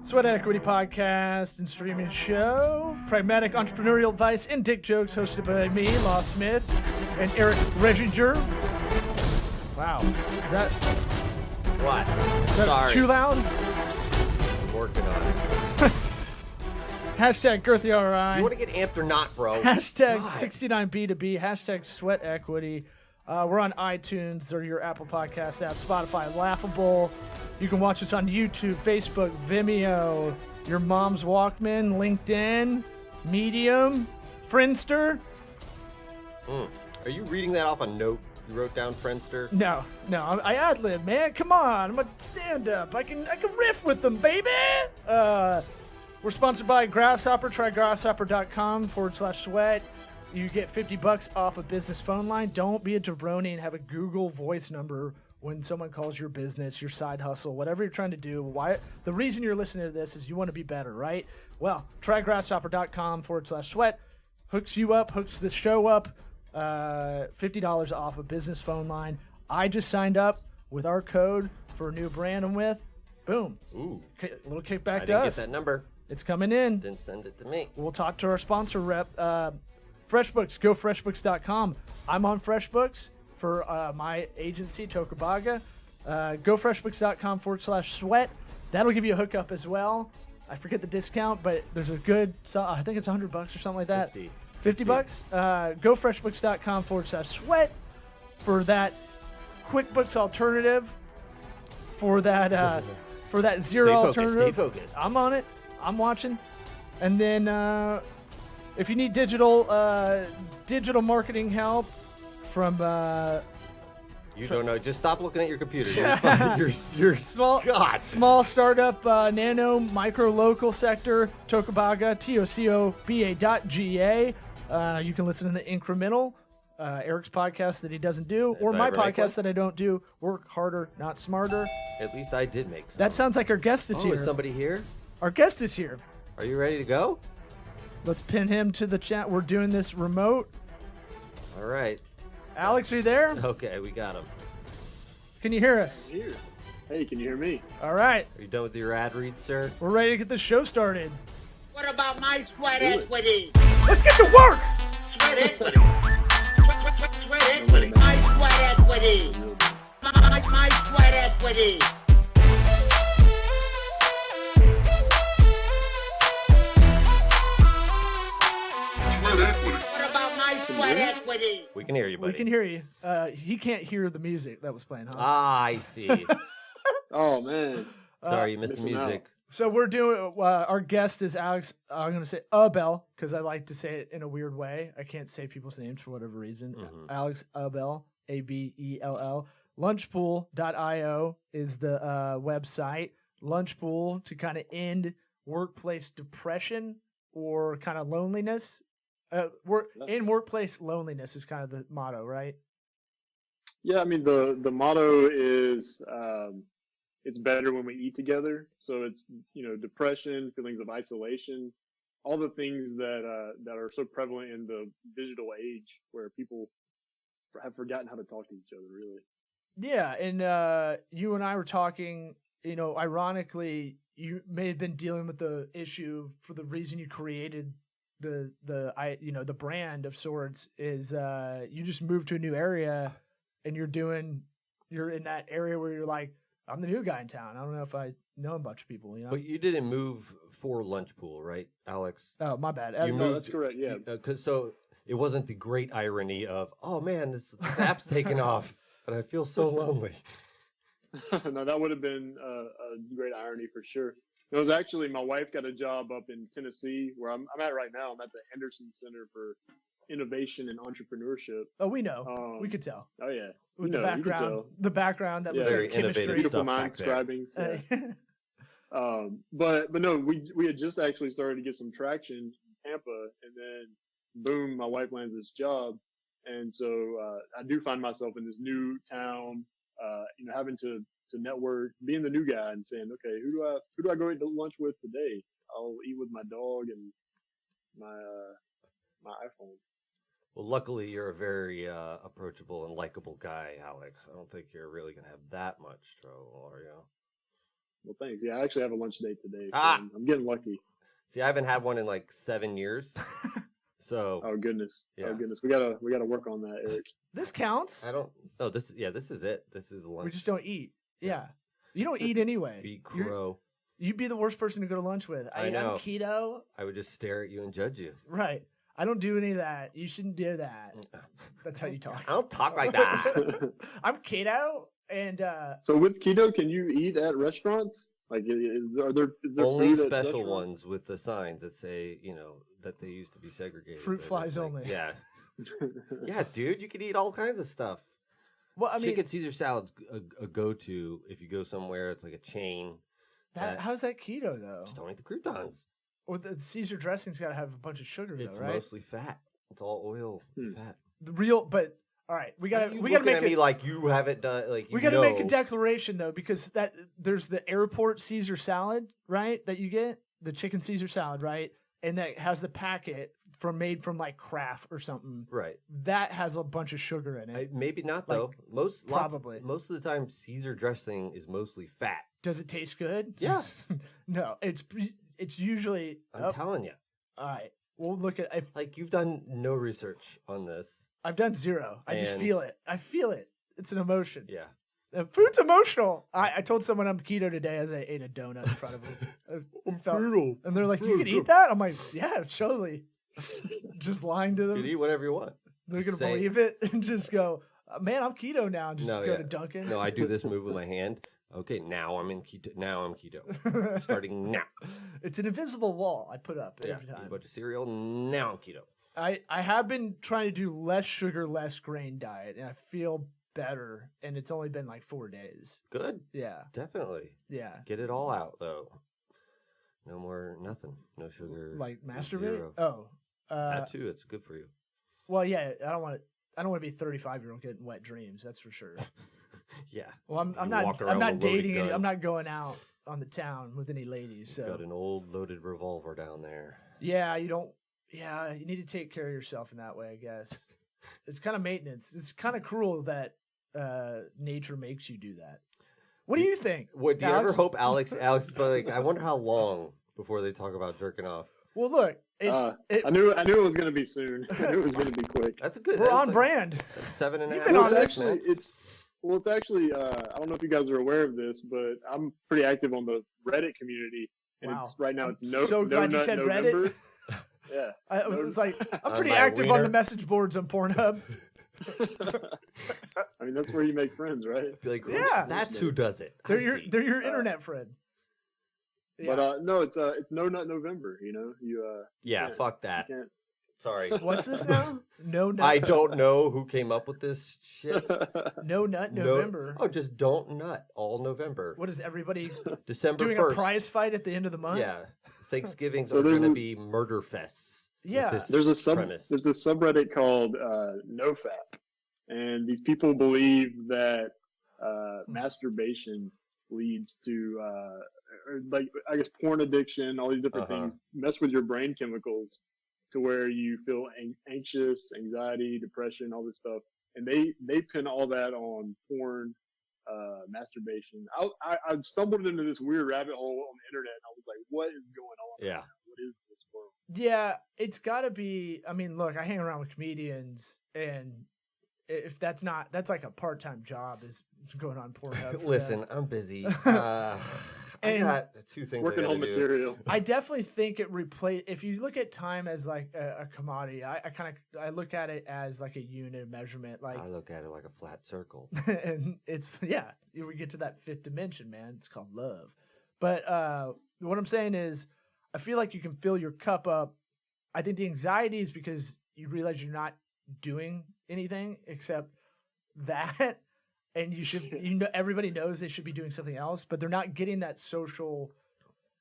Sweat Equity Podcast and streaming show. Pragmatic entrepreneurial advice and dick jokes hosted by me, Law Smith, and Eric Reginger. Wow. Is that What? Sorry. Too loud? I'm working on it. Hashtag GirthyRI. Do you want to get amped or not, bro? Hashtag 69B2B. Hashtag Sweat Equity. We're on iTunes or your Apple Podcast app, Spotify, Laughable. You can watch us on YouTube, Facebook, Vimeo, your mom's Walkman, LinkedIn, Medium, Friendster. Are you reading that off a note you wrote down, Friendster? No, I ad-lib, man. Come on, I'm a stand-up. I can riff with them, baby. We're sponsored by Grasshopper. Try grasshopper.com/sweat. You get $50 off a business phone line. Don't be a jabroni and have a Google voice number when someone calls your business, your side hustle, whatever you're trying to do. The reason you're listening to this is you want to be better, right? Well, try grasshopper.com/sweat. Hooks you up, hooks the show up. $50 off a business phone line. I just signed up with our code for a new brand I'm with. Boom. Ooh. Little kickback I to didn't us. get that number. It's coming in. Didn't send it to me. We'll talk to our sponsor rep. FreshBooks, go freshbooks.com. I'm on FreshBooks for my agency, Tokubaga. Go freshbooks.com/sweat. That'll give you a hookup as well. I forget the discount, but there's a good, I think it's $100 or something like that. $50. Go freshbooks.com/sweat for that QuickBooks alternative, for that zero alternative. Stay focused. I'm on it. I'm watching. And then if you need digital marketing help from You don't know. Just stop looking at your computer. You're fine. You're small startup, nano, micro, local sector, Tokubaga, tocoba.ga. You can listen to the Incremental, Eric's podcast that he doesn't do, or my podcast that I don't do, Work Harder, Not Smarter. At least I did make some. That sounds like our guest is here. Is somebody here? Our guest is here. Are you ready to go? Let's pin him to the chat. We're doing this remote. All right. Alex, are you there? Okay, we got him. Can you hear us? Here. Hey, can you hear me? All right. Are you done with your ad read, sir? We're ready to get the show started. What about my sweat equity? Let's get to work! Sweat equity. Sweat equity. My sweat equity. My sweat equity. What about my sweat equity? We can hear you, buddy. We can hear you. He can't hear the music that was playing, huh? Ah, I see. Oh, man. Sorry, you missed the missing out. music. So we're doing, our guest is Alex, I'm going to say Abel, because I like to say it in a weird way. I can't say people's names for whatever reason. Mhm. Alex Abel, Abell. Lunchpool.io is the website. Lunchpool to kind of end workplace depression or kind of loneliness. In workplace loneliness is kind of the motto, right? Yeah, I mean, the motto is it's better when we eat together. So it's, depression, feelings of isolation, all the things that are so prevalent in the digital age where people have forgotten how to talk to each other, really. Yeah, and you and I were talking, ironically, you may have been dealing with the issue for the reason you created the brand of sorts is you just moved to a new area and you're in that area where you're like, I'm the new guy in town. I don't know if I know a bunch of people, But you didn't move for Lunchpool, right, Alex? Oh, my bad. You No, moved, that's correct, yeah. So it wasn't the great irony of, oh man, this app's taking off, but I feel so lonely. No, that would have been a great irony for sure. It was actually, my wife got a job up in Tennessee where I'm at right now. I'm at the Henderson Center for Innovation and Entrepreneurship. Oh, we know. We could tell. Oh, yeah. With You the could tell. background that Yeah. looks Very like chemistry. innovative Beautiful stuff mind back there. scribing. Yeah. But no, we had just actually started to get some traction in Tampa, and then boom, my wife lands this job, and so I do find myself in this new town, having to network, being the new guy, and saying, okay, who do I go eat lunch with today? I'll eat with my dog and my iPhone. Well, luckily, you're a very approachable and likable guy, Alex. I don't think you're really going to have that much trouble, are you? Well, thanks. Yeah, I actually have a lunch date today. So Ah. I'm getting lucky. See, I haven't had one in like 7 years. So Oh goodness. Yeah. Oh goodness. We gotta work on that, Eric. This counts. I don't. No, this is it. This is lunch. We just don't eat. Yeah. You don't eat anyway. Be You're- crow. You'd be the worst person to go to lunch with. I know. I'm keto. I would just stare at you and judge you. Right. I don't do any of that. You shouldn't do that. That's how you talk. I don't talk like that. I'm keto, and So with keto, can you eat at restaurants? Like, is there Only food at special restaurants? ones with the signs that say, that they used to be segregated. Fruit but it's flies like- only. Yeah. Yeah, dude, you could eat all kinds of stuff. well, I mean, Chicken Caesar salad's a go-to if you go somewhere. It's like a chain. how's that keto though? Just don't eat the croutons. Or the Caesar dressing's got to have a bunch of sugar, It's though, right? mostly fat. It's all oil and fat. The real, but all right, we Why gotta are you we gotta looking make at me it. like you haven't done like We got to make a declaration though, because that there's the airport Caesar salad, right? That you get the chicken Caesar salad, right? And that has the packet made from like Kraft or something. Right. That has a bunch of sugar in it. Maybe not Like, though. Most of the time, Caesar dressing is mostly fat. Does it taste good? Yeah. No, it's usually. I'm telling you. All right, we'll look at. Like you've done no research on this. I've done zero. I just And- feel it. I feel it. It's an emotion. Yeah. Food's emotional. I told someone I'm keto today as I ate a donut in front of them. And they're like, "You can eat that?" I'm like, "Yeah, totally." Just lying to You them. can eat whatever you want. They're gonna Say- believe it and just go, "Man, I'm keto now." And just No, go yeah. to Dunkin'. No, I do this move with my hand. Okay, now I'm in keto. Now I'm keto. Starting now. It's an invisible wall I put up Yeah. every Eat a time. bunch of cereal. Now I'm keto. I have been trying to do less sugar, less grain diet, and I feel better. And it's only been like 4 days. Good. Yeah, Definitely. yeah. Get it all out though. No more nothing. No sugar. Like masturbate. Zero. Oh, That too. It's good for you. well, yeah. I don't want to be a 35-year-old getting wet dreams. That's for sure. Yeah. Well, I'm You not. walk I'm around not with a loaded dating any. gun. I'm not going out on the town with any ladies. So Got an old loaded revolver down there. yeah, you don't. Yeah, you need to take care of yourself in that way. I guess it's kind of maintenance. It's kind of cruel that nature makes you do that. What do you think? What do you ever Alex? hope Alex? But like, I wonder how long before they talk about jerking off. Well, look, I knew it was gonna be soon. I knew it was gonna be quick. That's a good. we're that's on like- brand. That's 7.5 You've been on Well, this, it's actually it's actually I don't know if you guys are aware of this, but I'm pretty active on the Reddit community, and Wow. it's right now I'm it's no so no glad you nut said November. Reddit. Yeah. I was like, I'm On pretty my active on the wiener. message boards on Pornhub. I mean, that's where you make friends, right? Be like, Yeah. that's who does it. I see. They're your internet friends. Yeah. But no, it's No Nut November. You know, Yeah, can't- fuck that. can't. Sorry. What's this now? No nut. I don't know who came up with this shit. No nut No- November. Oh, just don't nut all November. What is everybody December doing 1st. a prize fight at the end of the month? Yeah. Thanksgivings So are there's going to a- be murder fests. with Yeah. this There's a premise. subreddit called NoFap, and these people believe that masturbation leads to like I guess porn addiction, all these different Uh-huh. things mess with your brain chemicals to where you feel anxious, anxiety, depression, all this stuff, and they pin all that on porn, masturbation. I stumbled into this weird rabbit hole on the internet, and I was like, what is going on? Yeah. What is this world? Yeah, it's got to be. I mean, look, I hang around with comedians, and if that's like a part-time job is going on Pornhub. for Listen, them. I'm busy. I And- got 2 things Working I gotta on do. material. I definitely think it replace. If you look at time as like a commodity, I look at it as like a unit of measurement. Like, I look at it like a flat circle. and it's we get to that fifth dimension, man. It's called love. But what I'm saying is, I feel like you can fill your cup up. I think the anxiety is because you realize you're not doing anything except that, and everybody knows they should be doing something else, but they're not getting that social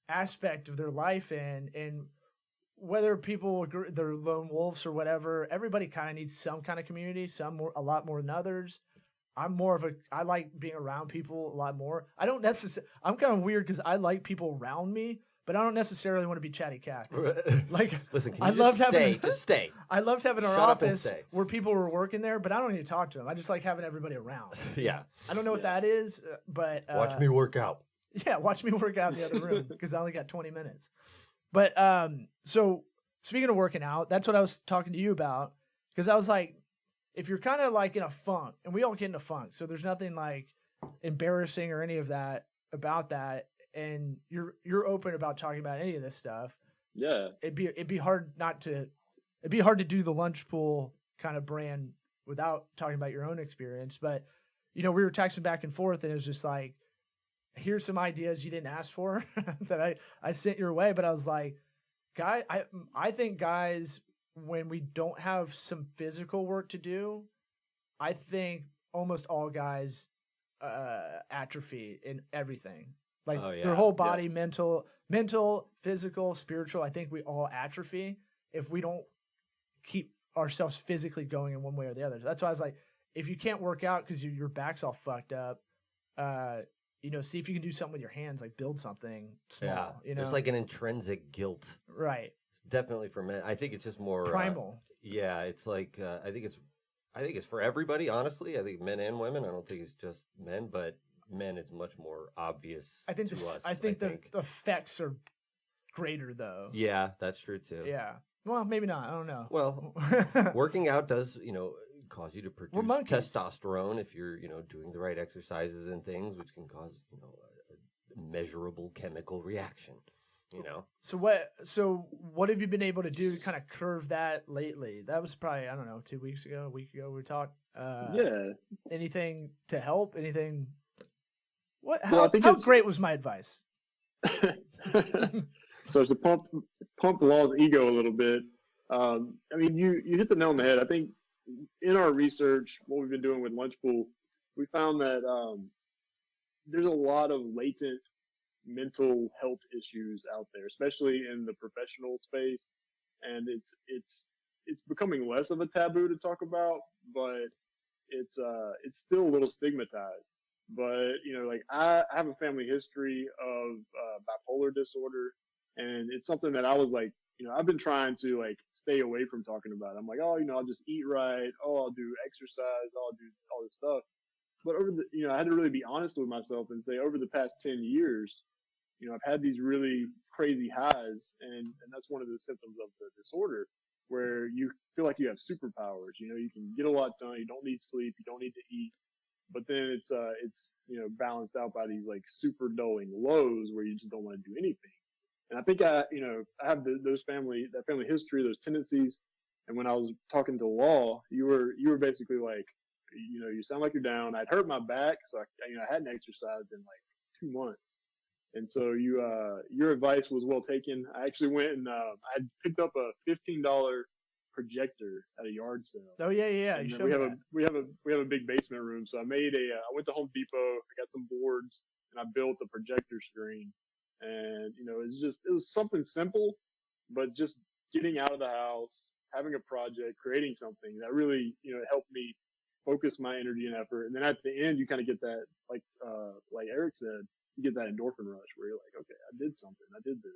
aspect of their life in. And whether people agree, they're lone wolves or whatever, everybody kind of needs some kind of community. Some more, a lot more than others. I like being around people a lot more. I'm kind of weird because I like people around me, but I don't necessarily want to be chatty Cathy. Like, Listen, can I you loved just having- stay? Just stay. I loved having our Shut up and office stay. where people were working there, but I don't need to talk to them. I just like having everybody around. Yeah. I don't know what that is, but Watch me work out. Yeah, watch me work out in the other room because I only got 20 minutes. But so speaking of working out, that's what I was talking to you about because I was like, if you're kind of like in a funk, and we all get in a funk, so there's nothing like embarrassing or any of that about that, and you're open about talking about any of this stuff. Yeah. It'd be hard to do the lunch pool kind of brand without talking about your own experience. But we were texting back and forth, and it was just like, here's some ideas you didn't ask for that I sent your way. But I was like, I think guys, when we don't have some physical work to do, I think almost all guys atrophy in everything. Like their whole body, mental, physical, spiritual. I think we all atrophy if we don't keep ourselves physically going in one way or the other. That's why I was like, if you can't work out because your back's all fucked up, see if you can do something with your hands, like build something small. Yeah. There's like an intrinsic guilt. Right. Definitely for men. I think it's just more primal. It's like I think it's for everybody. Honestly, I think men and women. I don't think it's just men, but men, it's much more obvious. I think the effects are greater though. Yeah, that's true too. Yeah. Well, maybe not. I don't know. Well, working out does cause you to produce testosterone if you're doing the right exercises and things, which can cause a measurable chemical reaction. So what have you been able to do to kind of curve that lately? That was probably, I don't know, 2 weeks ago, a week ago we talked. Anything to help? Anything? How great was my advice? So to pump Law's ego a little bit. You hit the nail on the head. I think in our research, what we've been doing with Lunch Pool, we found that there's a lot of latent mental health issues out there, especially in the professional space, and it's becoming less of a taboo to talk about, but it's still a little stigmatized. But I have a family history of bipolar disorder, and it's something that I was like, I've been trying to stay away from talking about. I'm like, I'll just eat right, I'll do exercise, I'll do all this stuff. But I had to really be honest with myself and say, over the past 10 years, I've had these really crazy highs, and that's one of the symptoms of the disorder, where you feel like you have superpowers. You can get a lot done. You don't need sleep. You don't need to eat. But then it's balanced out by these super dulling lows where you just don't want to do anything. And I think I have that family history, those tendencies. And when I was talking to Law, you were basically like, you sound like you're down. I'd hurt my back, so I hadn't exercised in 2 months. And so your advice was well taken. I actually went and I had picked up a $15 projector at a yard sale. Oh yeah. And we have a big basement room, so I went to Home Depot. I got some boards and I built a projector screen. And it was something simple, but just getting out of the house, having a project, creating something that really helped me focus my energy and effort. And then at the end, you kind of get that like Eric said. You get that endorphin rush where you're like, okay, I did something. I did this.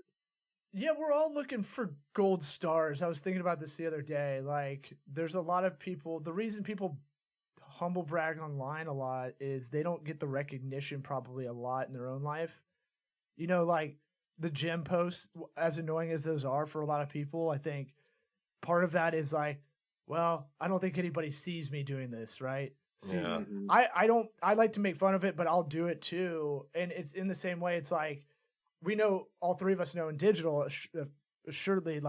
Yeah, we're all looking for gold stars. I was thinking about this the other day. There's a lot of people. The reason people humble brag online a lot is they don't get the recognition probably a lot in their own life. The gym posts, as annoying as those are for a lot of people, I think part of that is I don't think anybody sees me doing this, right? See, yeah. I like to make fun of it, but I'll do it too. And it's in the same way. It's like, we know, all three of us know in digital, assuredly,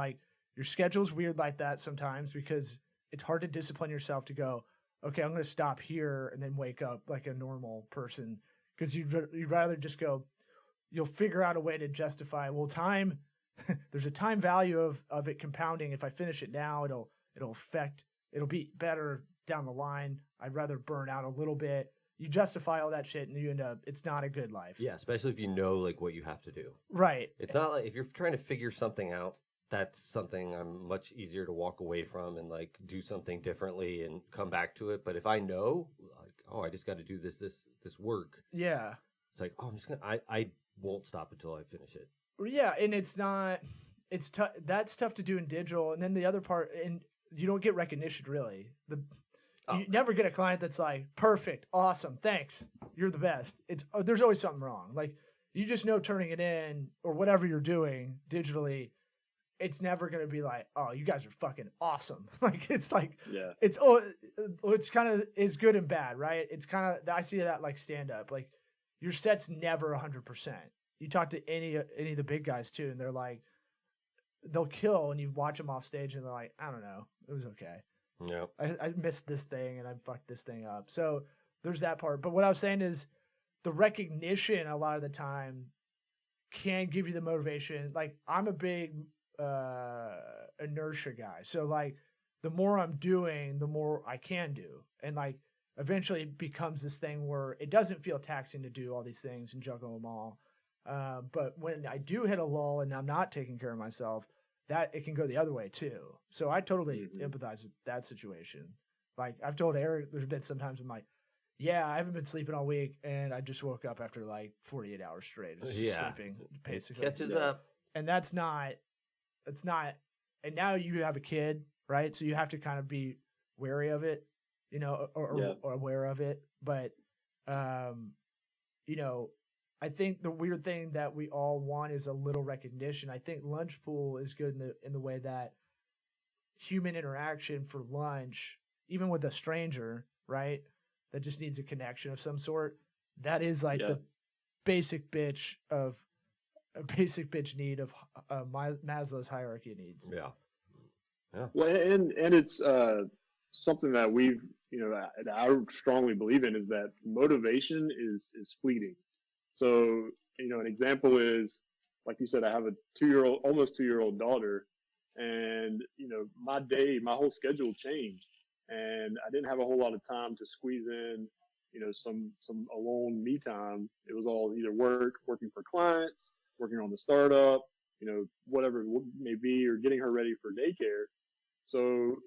your schedule's weird like that sometimes because it's hard to discipline yourself to go, okay, I'm going to stop here and then wake up like a normal person. Because you'd rather just go, you'll figure out a way to justify, time, there's a time value of it compounding. If I finish it now, it'll be better down the line. I'd rather burn out a little bit. You justify all that shit and you end up, it's not a good life. Yeah, especially if you know what you have to do. Right. It's not like if you're trying to figure something out, that's something I'm much easier to walk away from and do something differently and come back to it. But if I know, I just got to do this work. Yeah. It's like, I'm just gonna, I won't stop until I finish it. Yeah, and it's tough. That's tough to do in digital. And then the other part, and you don't get recognition really. You never get a client that's like, perfect, awesome, thanks, you're the best. There's always something wrong. you just know turning it in or whatever you're doing digitally, it's never going to be like, oh, you guys are fucking awesome. Like, it's like, Yeah. it's kind of is good and bad, right? It's kind of, I see that like stand up, like your set's never 100%. You talk to any of the big guys too, and they're like, they'll kill, and you watch them off stage and they're like, I don't know, it was okay. Yeah. I missed this thing and I fucked this thing up. So there's that part. But what I was saying is the recognition a lot of the time can give you the motivation. Like, I'm a big inertia guy. So like the more I'm doing, the more I can do. And like eventually it becomes this thing where it doesn't feel taxing to do all these things and juggle them all. But when I do hit a lull and I'm not taking care of myself, that it can go the other way too. So I totally empathize with that situation. Like I've told Eric, there's been sometimes I'm like, yeah, I haven't been sleeping all week, and I just woke up after like 48 hours straight. Just sleeping, basically. It catches up. And it's not, and now you have a kid, right? So you have to kind of be wary of it, you know, or aware of it. But, you know, I think the weird thing that we all want is a little recognition. I think lunch pool is good in the way that human interaction for lunch, even with a stranger, right? That just needs a connection of some sort. That is like the basic bitch need of Maslow's hierarchy of needs. Yeah. Yeah. Well, and it's something that we've, you know, that I strongly believe in is that motivation is fleeting. So, you know, an example is, like you said, I have a almost 2-year-old daughter, and, you know, my whole schedule changed, and I didn't have a whole lot of time to squeeze in, you know, some alone me time. It was all either working for clients, working on the startup, you know, whatever it may be, or getting her ready for daycare. So,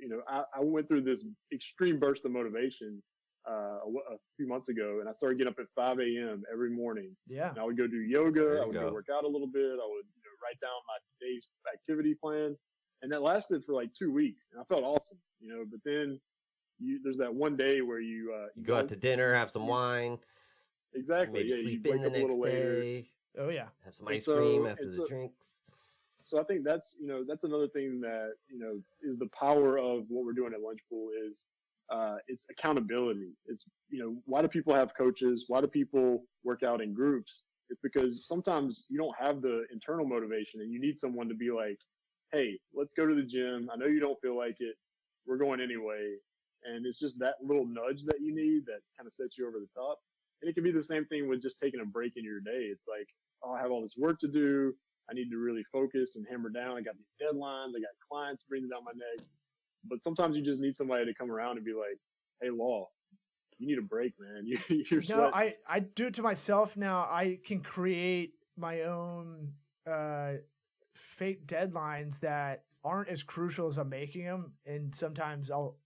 you know, I went through this extreme burst of motivation a few months ago, and I started getting up at 5 a.m. every morning. Yeah. And I would go do yoga. I would go work out a little bit. I would, you know, write down my day's activity plan. And that lasted for like 2 weeks. And I felt awesome, you know, but then there's that one day where you go out to dinner, have some wine. Exactly. Maybe sleep in the next day. Oh yeah. Have some ice cream after the drinks. So I think that's another thing that, you know, is the power of what we're doing at Lunch Pool is it's accountability. It's, you know, why do people have coaches? Why do people work out in groups? It's because sometimes you don't have the internal motivation and you need someone to be like, hey, let's go to the gym. I know you don't feel like it. We're going anyway. And it's just that little nudge that you need that kind of sets you over the top. And it can be the same thing with just taking a break in your day. It's like, oh, I have all this work to do. I need to really focus and hammer down. I got these deadlines. I got clients breathing down my neck. But sometimes you just need somebody to come around and be like, hey, Law, you need a break, man. You're no, I do it to myself now. I can create my own fake deadlines that aren't as crucial as I'm making them. And sometimes I'll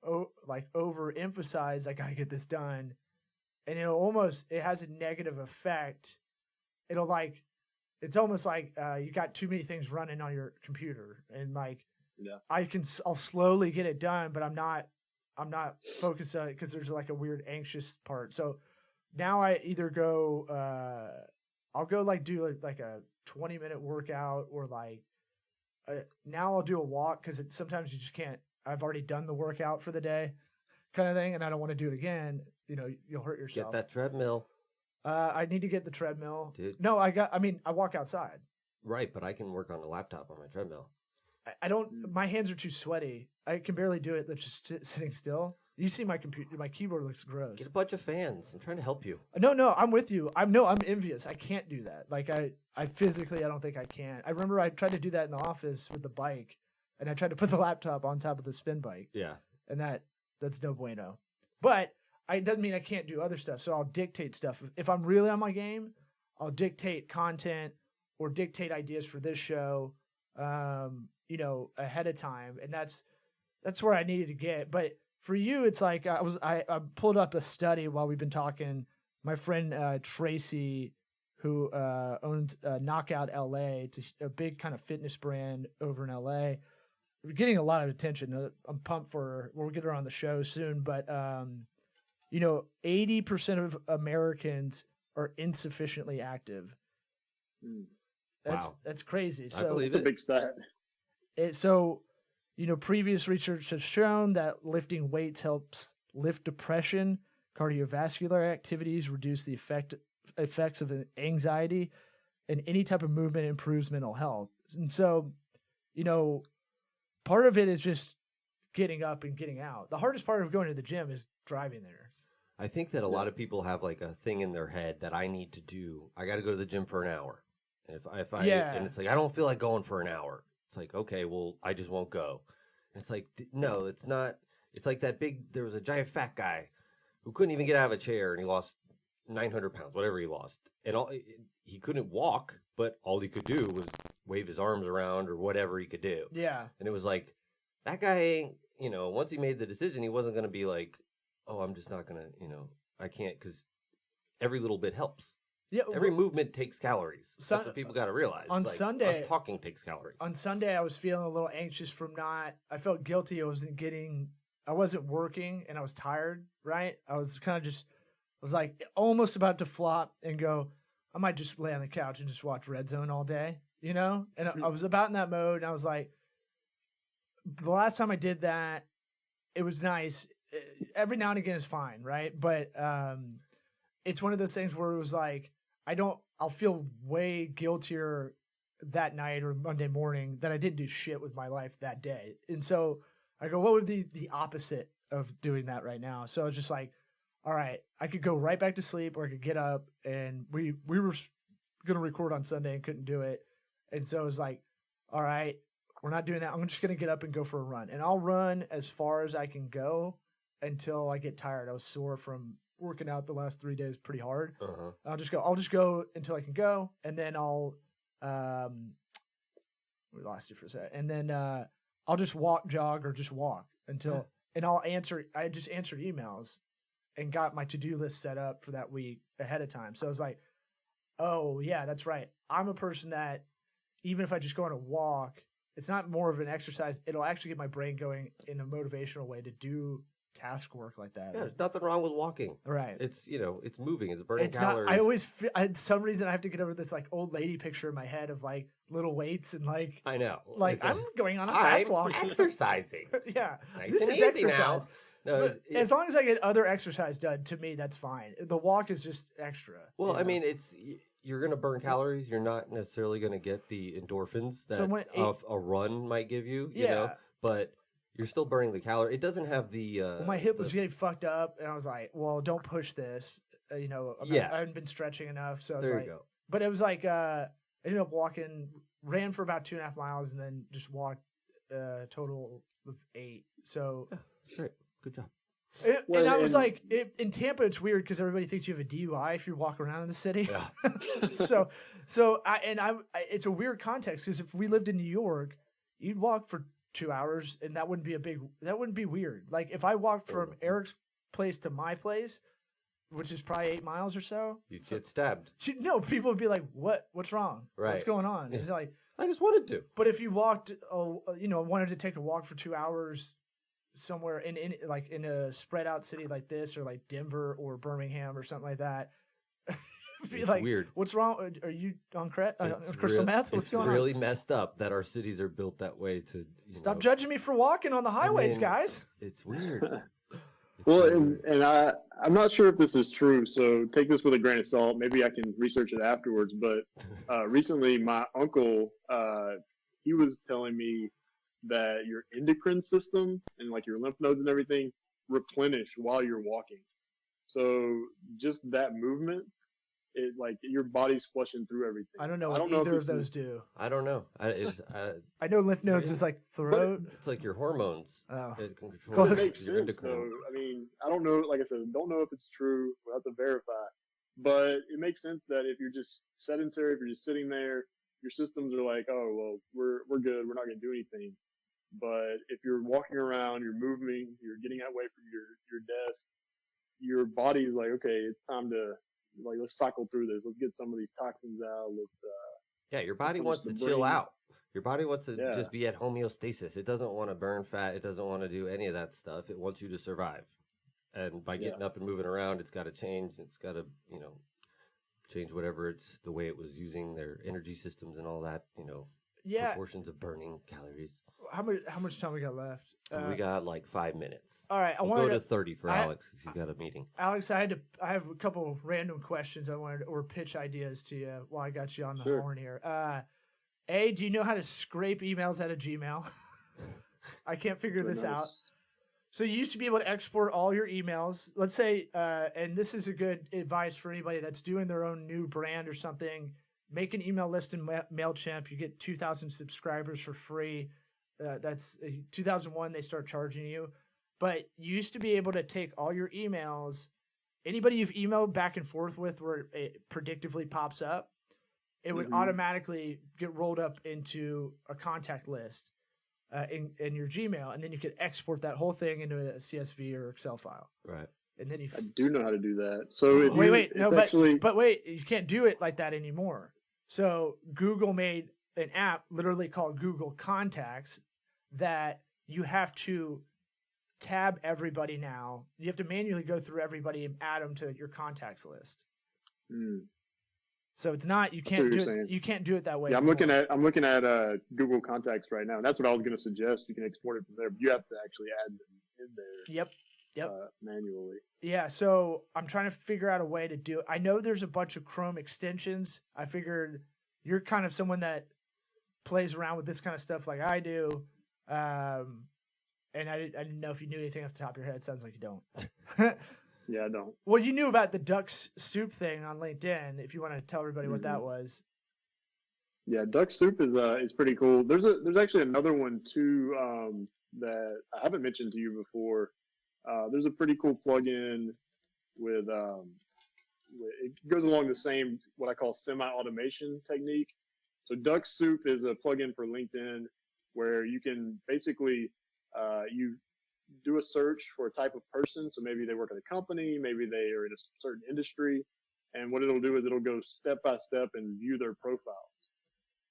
overemphasize, I got to get this done. And it has a negative effect. It's almost like you got too many things running on your computer, and like, I'll slowly get it done, but I'm not focused on it because there's like a weird anxious part. So now I either I'll go like do like a 20-minute workout, or like now I'll do a walk because sometimes you just can't. I've already done the workout for the day, kind of thing, and I don't want to do it again. You know, you'll hurt yourself. Get that treadmill. I need to get the treadmill. Dude. No, I walk outside. Right, but I can work on the laptop on my treadmill. I don't, my hands are too sweaty. I can barely do it. That's just sitting still. You see my computer, my keyboard looks gross. Get a bunch of fans. I'm trying to help you. No, I'm with you. I'm envious. I can't do that. Like I physically, I don't think I can. I remember I tried to do that in the office with the bike, and I tried to put the laptop on top of the spin bike. Yeah. And that's no bueno. But it doesn't mean I can't do other stuff. So I'll dictate stuff. If I'm really on my game, I'll dictate content or dictate ideas for this show, you know, ahead of time. And that's where I needed to get. But for you, it's like I pulled up a study while we've been talking. My friend Tracy, who owns Knockout LA, it's a big kind of fitness brand over in LA. We're getting a lot of attention. I'm pumped for her. We'll get her on the show soon. But you know, 80% of Americans are insufficiently active. Hmm. That's crazy. I So believe It's a big stat. previous research has shown that lifting weights helps lift depression, cardiovascular activities, reduce the effects of anxiety, and any type of movement improves mental health. And so, part of it is just getting up and getting out. The hardest part of going to the gym is driving there. I think that a lot of people have like a thing in their head that I need to do. I got to go to the gym for an hour. And and it's like, I don't feel like going for an hour. It's like, okay, well, I just won't go. And it's like, no, it's not. It's like there was a giant fat guy who couldn't even get out of a chair and he lost 900 pounds, whatever he lost. And he couldn't walk, but all he could do was wave his arms around or whatever he could do. Yeah. And it was like, that guy ain't, once he made the decision, he wasn't going to be like, oh, I'm just not going to, I can't, because every little bit helps. Yeah, every movement takes calories. That's what people got to realize. On Sunday, us talking takes calories. On Sunday, I was feeling a little anxious I felt guilty. I wasn't working and I was tired, right? I was like almost about to flop and go, I might just lay on the couch and just watch Red Zone all day, And I was about in that mode and I was like, the last time I did that, it was nice. Every now and again is fine, right? But it's one of those things where it was like, I'll feel way guiltier that night or Monday morning that I didn't do shit with my life that day. And so I go, what would be the opposite of doing that right now? So I was just like, all right, I could go right back to sleep or I could get up. And we were going to record on Sunday and couldn't do it. And so I was like, all right, we're not doing that. I'm just going to get up and go for a run. And I'll run as far as I can go until I get tired. I was sore from working out the last 3 days pretty hard. Uh-huh. I'll just go until I can go. And then we lost you for a second. And then I'll just jog or just walk until, and I just answered emails and got my to-do list set up for that week ahead of time. So I was like, oh yeah, that's right. I'm a person that even if I just go on a walk, it's not more of an exercise. It'll actually get my brain going in a motivational way to do task work like that. Yeah, there's nothing wrong with walking. Right. It's, it's moving. It's burning calories. I always feel, some reason I have to get over this like old lady picture in my head of like little weights and like. I know. Like I'm going on a fast walk. Exercising. Yeah. Nice this and is easy exercise. now. No, as long as I get other exercise done, to me, that's fine. The walk is just extra. Well, I mean, you're going to burn calories. You're not necessarily going to get the endorphins that a run might give you, you know, but you're still burning the calorie. It doesn't have the... my hip was getting fucked up, and I was like, well, don't push this. I hadn't been stretching enough, so I was there like... you go. But it was like, I ended up ran for about 2.5 miles, and then just walked a total of 8. So... Yeah, great. Good job. And I was like, in Tampa, it's weird because everybody thinks you have a DUI if you walk around in the city. Yeah. so it's a weird context because if we lived in New York, you'd walk for 2 hours and that wouldn't be weird. Like if I walked from Eric's place to my place, which is probably 8 miles or so, you'd get stabbed. No, people would be like, "What's wrong? Right. What's going on?" Yeah. It's like, I just wanted to. But if you walked, wanted to take a walk for 2 hours somewhere in a spread out city like this or like Denver or Birmingham or something like that, be it's like, weird. What's wrong? Are you on crystal meth? What's going on? It's really messed up that our cities are built that way to stop judging me for walking on the highways, guys. It's weird. And I'm not sure if this is true, so take this with a grain of salt. Maybe I can research it afterwards. But recently, my uncle, he was telling me that your endocrine system and like your lymph nodes and everything replenish while you're walking. So just that movement, it like your body's flushing through everything. I don't know what either of those do. I don't know. I know lymph nodes is like throat. It's like your hormones. Oh. It makes sense. So, I mean, I don't know. Like I said, don't know if it's true. We'll have to verify. But it makes sense that if you're just sedentary, if you're just sitting there, your systems are like, oh, well, we're good. We're not going to do anything. But if you're walking around, you're moving, you're getting away from your desk, your body's like, okay, it's time to let's cycle through this. Let's get some of these toxins out. Your body wants to chill out. Your body wants to just be at homeostasis. It doesn't want to burn fat. It doesn't want to do any of that stuff. It wants you to survive. And by getting up and moving around, it's got to change. It's got to, change whatever it's the way it was using their energy systems and all that, Yeah. proportions of burning calories. How much time we got left? We got like 5 minutes. All right, We'll go to 30 for Alex because he's got a meeting. Alex, I have a couple of random questions or pitch ideas to you while I got you on the horn here. A, do you know how to scrape emails out of Gmail? I can't figure this out. So you used to be able to export all your emails. Let's say, and this is a good advice for anybody that's doing their own new brand or something. Make an email list in MailChimp. You get 2,000 subscribers for free. That's 2001. They start charging you. But you used to be able to take all your emails, anybody you've emailed back and forth with where it predictively pops up, it would automatically get rolled up into a contact list in your Gmail, and then you could export that whole thing into a CSV or Excel file. Right. And then I do know how to do that. So wait, you can't do it like that anymore. So Google made an app literally called Google Contacts that you have to tab everybody now. You have to manually go through everybody and add them to your contacts list. So it's not you can't do it. You can't do it that way. Yeah, anymore. I'm looking at Google Contacts right now. That's what I was going to suggest. You can export it from there, but you have to actually add them in there. Yep. Manually. Yeah, so I'm trying to figure out a way to do it. I know there's a bunch of Chrome extensions. I figured you're kind of someone that plays around with this kind of stuff like I do. And I didn't know if you knew anything off the top of your head. It sounds like you don't. Yeah, I don't. Well, you knew about the duck soup thing on LinkedIn. If you want to tell everybody what that was. Yeah, duck soup is pretty cool. There's actually another one too that I haven't mentioned to you before. There's a pretty cool plugin with it goes along the same what I call semi-automation technique. So Duck Soup is a plugin for LinkedIn where you can basically you do a search for a type of person. So maybe they work at a company, maybe they are in a certain industry, and what it'll do is it'll go step by step and view their profiles.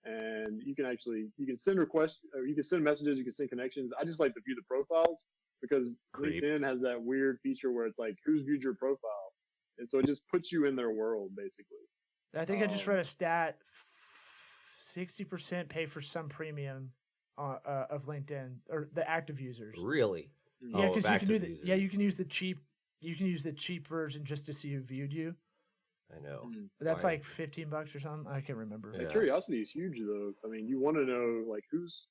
And you can send requests, or you can send messages, you can send connections. I just like to view the profiles because LinkedIn has that weird feature where it's like, who's viewed your profile? And so it just puts you in their world, basically. I think I just read a stat, 60% pay for some premium of LinkedIn, or the active users. Really? Yeah, because you can do you can use the cheap version just to see who viewed you. I know. That's like $15 or something. I can't remember. The curiosity is huge, though. I mean, you want to know like who's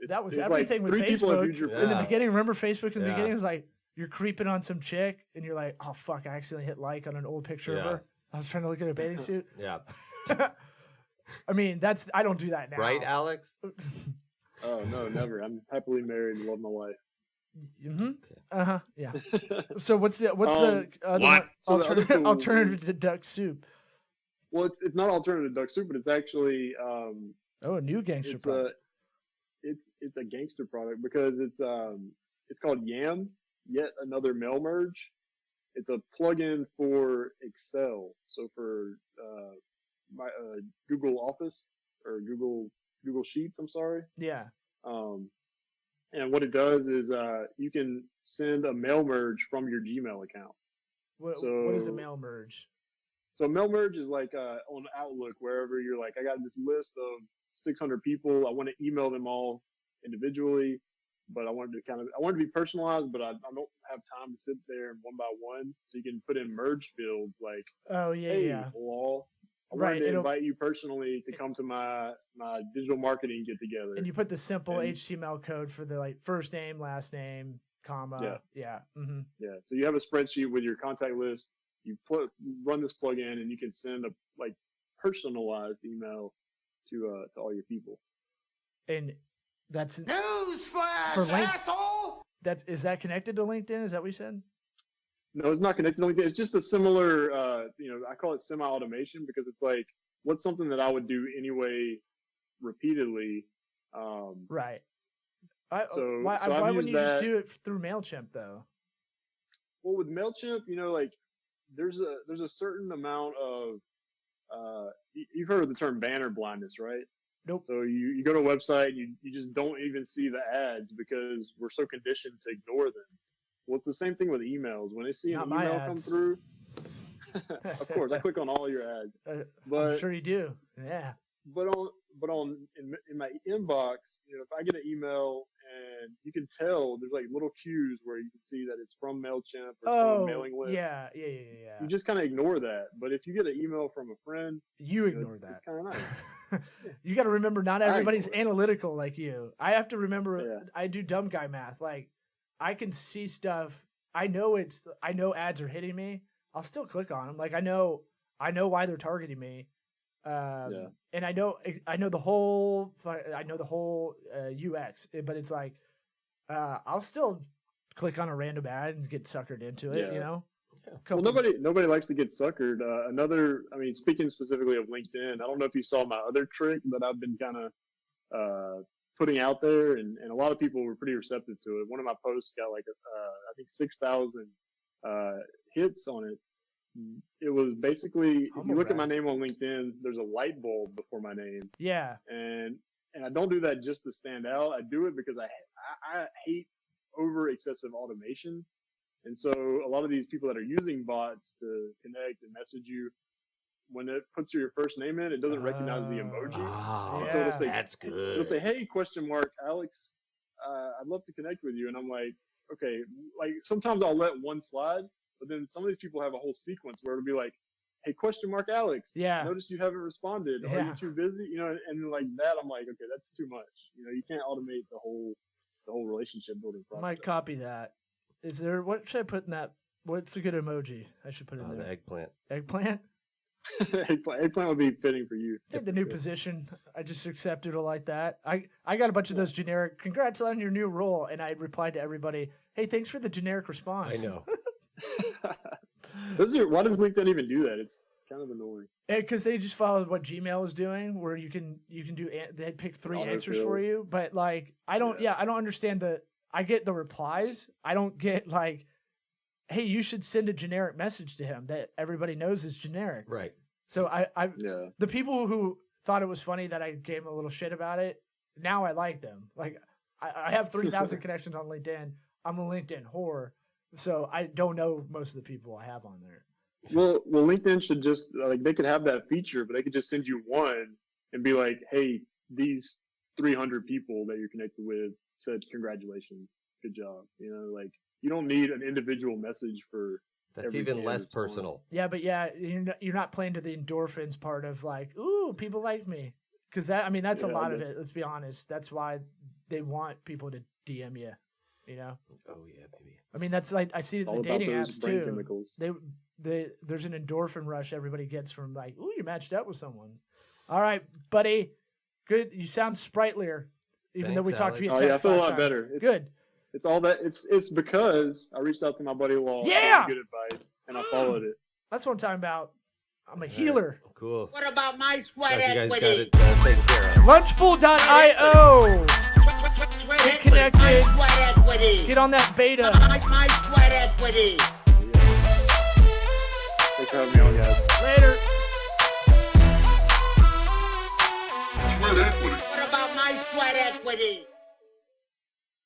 that was everything with Facebook in the beginning. Remember Facebook in the beginning was like you're creeping on some chick and you're like, oh fuck, I accidentally hit like on an old picture of her. I was trying to look at a bathing suit. Yeah. I mean, I don't do that now. Right, Alex? Oh no, never. I'm happily married and love my wife. Yeah. So what's the alternative to duck soup? Well, it's not alternative to duck soup, but it's actually a new gangster product. It's a gangster product because it's called Yam, Yet Another Mail Merge. It's a plugin for Excel, so for my Google Office or Google Sheets. I'm sorry. Yeah. And what it does is you can send a mail merge from your Gmail account. What is a mail merge? So a mail merge is like on Outlook, wherever you're like, I got this list of 600 people. I want to email them all individually, but I want it to be personalized, but I don't have time to sit there one by one. So you can put in merge fields like, hey, Lol, I wanted to invite you personally to come to my digital marketing get together. And you put the simple HTML code for the like first name, last name, comma. Yeah. Mm-hmm. Yeah. So you have a spreadsheet with your contact list. You run this plugin, and you can send a like personalized email to all your people. And that's newsflash, asshole. Is that connected to LinkedIn? Is that what you said? No, it's not connected to LinkedIn. It's just a similar, I call it semi-automation because it's like, what's something that I would do anyway repeatedly? Right. Why wouldn't you just do it through MailChimp, though? Well, with MailChimp, like, there's a certain amount of, you've heard of the term banner blindness, right? Nope. So you go to a website, and you just don't even see the ads because we're so conditioned to ignore them. Well, it's the same thing with emails. When they see an email come through, Of course, I click on all your ads. But I'm sure you do. Yeah. but on in my inbox, if I get an email and you can tell there's like little cues where you can see that it's from MailChimp or from a mailing list. Yeah. You just kind of ignore that. But if you get an email from a friend, You ignore that. It's kind of nice. You got to remember, not everybody's analytical like you. I have to remember. Yeah. I do dumb guy math. Like, I can see stuff. I know ads are hitting me. I'll still click on them. Like, I know why they're targeting me. And I know the whole UX, but it's like, I'll still click on a random ad and get suckered into it. Yeah. Well, nobody likes to get suckered. Speaking specifically of LinkedIn, I don't know if you saw my other trick that I've been kind of putting out there, and a lot of people were pretty receptive to it. One of my posts got like I think 6,000 hits on it. It was basically, if you look at my name on LinkedIn, there's a light bulb before my name. Yeah. And I don't do that just to stand out. I do it because I hate over excessive automation. And so a lot of these people that are using bots to connect and message you, when it puts your first name in, it doesn't recognize the emoji. Oh, so it'll say, that's good. It'll say, "Hey, Alex, I'd love to connect with you." And I'm like, okay, like sometimes I'll let one slide, but then some of these people have a whole sequence where it'll be like, "Hey, Alex, notice you haven't responded. Are you too busy?" And like that, I'm like, okay, that's too much. You can't automate the whole relationship building process. I might copy that. Is there, what should I put in that? What's a good emoji I should put in there? The eggplant. Eggplant? Eggplant would be fitting for you. The new position. I just accepted it like that. I got a bunch of those generic, congrats on your new role. And I replied to everybody, hey, thanks for the generic response. I know. Why does LinkedIn even do that? It's kind of annoying. Because they just followed what Gmail is doing, where you can do, they pick 3 answers for you. But like, I don't understand I get the replies. I don't get like, hey, you should send a generic message to him that everybody knows is generic. Right. So the people who thought it was funny that I gave them a little shit about it, now I like them. Like, I have 3,000 connections on LinkedIn. I'm a LinkedIn whore, so I don't know most of the people I have on there. Well, LinkedIn should just, like, they could have that feature, but they could just send you one and be like, hey, these 300 people that you're connected with said congratulations, good job. Like, you don't need an individual message for. That's even less personal. Yeah, but you're not playing to the endorphins part of like, ooh, people like me, because that's a lot of it. Let's be honest. That's why they want people to DM you. Oh yeah, baby. That's like, I see it in the dating apps too. Chemicals. There's an endorphin rush everybody gets from like, ooh, you matched up with someone. All right, buddy. Good. You sound sprightlier, even though we talked to you. I feel a lot better. Good. It's all that. It's because I reached out to my buddy Law. Yeah. Good advice, and I followed it. That's what I'm talking about. I'm a healer. Cool. What about my sweat You guys got equity? it taken care of. Lunchpool.io. Get connected. Sweat equity. Get on that beta. My sweat equity. Thanks for having me on, guys. Later. What about my sweat equity?